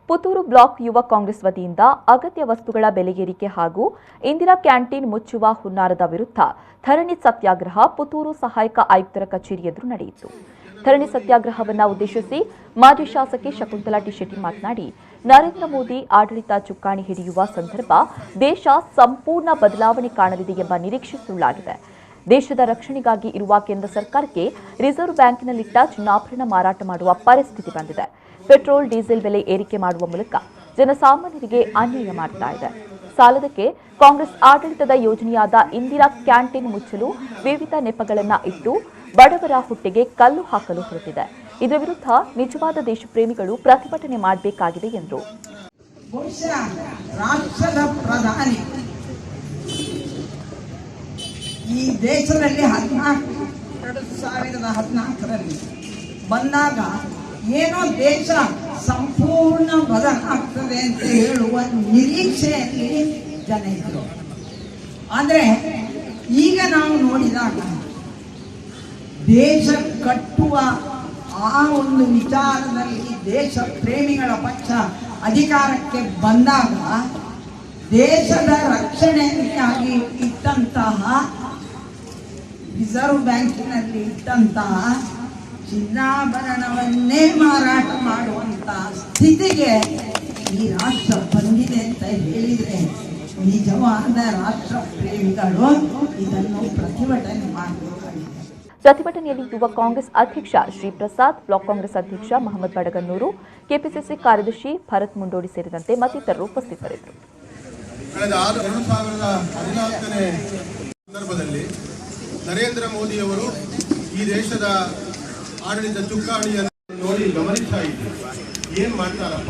Puttur block ಯುವ ಕಾಂಗ್ರೆಸ್ ವತಿಯಿಂದ ಅಗತ್ಯ ವಸ್ತುಗಳ ಬೆಲೆ ಏರಿಕೆ ಹಾಗೂ ಇಂದಿರಾ ಕ್ಯಾಂಟೀನ್ ಮುಚ್ಚುವ ಹುನ್ನಾರದ ವಿರುದ್ಧ ಧರಣಿ ಸತ್ಯಾಗ್ರಹ ಪುತ್ತೂರು ಸಹಾಯಕ ಆಯುಕ್ತರ ಕಚೇರಿ ಎದುರು ನಡೆಯಿತು. ಧರಣಿ ಸತ್ಯಾಗ್ರಹವನ್ನು ಉದ್ದೇಶಿಸಿ ಮಾಜಿ ಶಾಸಕಿ ಶಕುಂತಲಾ ಟಿ ಶೆಟ್ಟಿ ಮಾತನಾಡಿ, ನರೇಂದ್ರ ಮೋದಿ ಆಡಳಿತ ಚುಕ್ಕಾಣಿ ಹಿಡಿಯುವ ಸಂದರ್ಭ ದೇಶ ಸಂಪೂರ್ಣ ಬದಲಾವಣೆ ಕಾಣಲಿದೆ ಎಂಬ ನಿರೀಕ್ಷೆ ಸುಳ್ಳಾಗಿದೆ. ದೇಶದ ರಕ್ಷಣೆಗಾಗಿ ಇರುವ ಕೇಂದ್ರ ಸರ್ಕಾರಕ್ಕೆ ರಿಸರ್ವ್ ಬ್ಯಾಂಕ್ನಲ್ಲಿಟ್ಟ ಚಿನ್ನಾಭರಣ ಮಾರಾಟ ಮಾಡುವ ಪರಿಸ್ಥಿತಿ ಬಂದಿದೆ. ಪೆಟ್ರೋಲ್ ಡೀಸೆಲ್ ಬೆಲೆ ಏರಿಕೆ ಮಾಡುವ ಮೂಲಕ ಜನಸಾಮಾನ್ಯರಿಗೆ ಅನ್ಯಾಯ ಮಾಡ್ತಾ ಇದೆ. ಸಾಲದಕ್ಕೆ ಕಾಂಗ್ರೆಸ್ ಆಡಳಿತದ ಯೋಜನೆಯಾದ ಇಂದಿರಾ ಕ್ಯಾಂಟೀನ್ ಮುಚ್ಚಲು ವಿವಿಧ ನೆಪಗಳನ್ನು ಇಟ್ಟು ಬಡವರ ಹುಟ್ಟೆಗೆ ಕಲ್ಲು ಹಾಕಲು ಹೊರಟಿದೆ. ಇದರ ವಿರುದ್ಧ ನಿಜವಾದ ದೇಶಪ್ರೇಮಿಗಳು ಪ್ರತಿಭಟನೆ ಮಾಡಬೇಕಾಗಿದೆ ಎಂದರು. ರಾಷ್ಟ್ರದ ಪ್ರಧಾನಿ ಈ ದೇಶದಲ್ಲಿ 2014ರಲ್ಲಿ ಬಂದಾಗ ಏನೋ ದೇಶ ಸಂಪೂರ್ಣ ಬದಲಾಗ್ತದೆ ಅಂತ ಹೇಳುವ ನಿರೀಕ್ಷೆಯಲ್ಲಿ ಜನ ಇದ್ರು. ಆದರೆ ಈಗ ನಾವು ನೋಡಿದಾಗ ದೇಶ ಕಟ್ಟುವ ಆ ಒಂದು ವಿಚಾರದಲ್ಲಿ ದೇಶ ಪ್ರೇಮಿಗಳ ಪಕ್ಷ ಅಧಿಕಾರಕ್ಕೆ ಬಂದಾಗ ದೇಶದ ರಕ್ಷಣೆಗಾಗಿ ಇಟ್ಟಂತಹ ರಿಸರ್ವ್ ಬ್ಯಾಂಕಿನಲ್ಲಿ ಇಟ್ಟಂತಹ ಚಿನ್ನಾಭರಣವನ್ನೇ ಮಾರಾಟ ಮಾಡುವಂತಹ ಸ್ಥಿತಿಗೆ ಈ ರಾಷ್ಟ್ರ ಬಂದಿದೆ ಅಂತ ಹೇಳಿದರೆ ನಿಜವಾದ ರಾಷ್ಟ್ರ ಪ್ರೇಮಿಗಳು ಇದನ್ನು ಪ್ರತಿಭಟನೆ ಮಾಡಬೇಕಾಗಿದೆ. ಪ್ರತಿಭಟನೆಯಲ್ಲಿ ಯುವ ಕಾಂಗ್ರೆಸ್ ಅಧ್ಯಕ್ಷ ಶ್ರೀ ಪ್ರಸಾದ್, ಬ್ಲಾಕ್ ಕಾಂಗ್ರೆಸ್ ಅಧ್ಯಕ್ಷ ಮಹಮ್ಮದ್ ಬಡಗನ್ನೂರು, ಕೆಪಿಸಿಸಿ ಕಾರ್ಯದರ್ಶಿ ಭರತ್ ಮುಂಡೋಡಿ ಸೇರಿದಂತೆ ಮತ್ತಿತರರು ಉಪಸ್ಥಿತರಿದ್ದರು. ಕಳೆದ 2014ನೇ ಸಂದರ್ಭದಲ್ಲಿ ನರೇಂದ್ರ ಮೋದಿಯವರು ಈ ದೇಶದ ಆಡಳಿತ ಚುಕ್ಕಾಣಿಯನ್ನು ನೋಡಿ ಗಮನಿಸ್ತಾ ಇದ್ದಾರೆ. ಏನ್ ಮಾಡ್ತಾರಪ್ಪ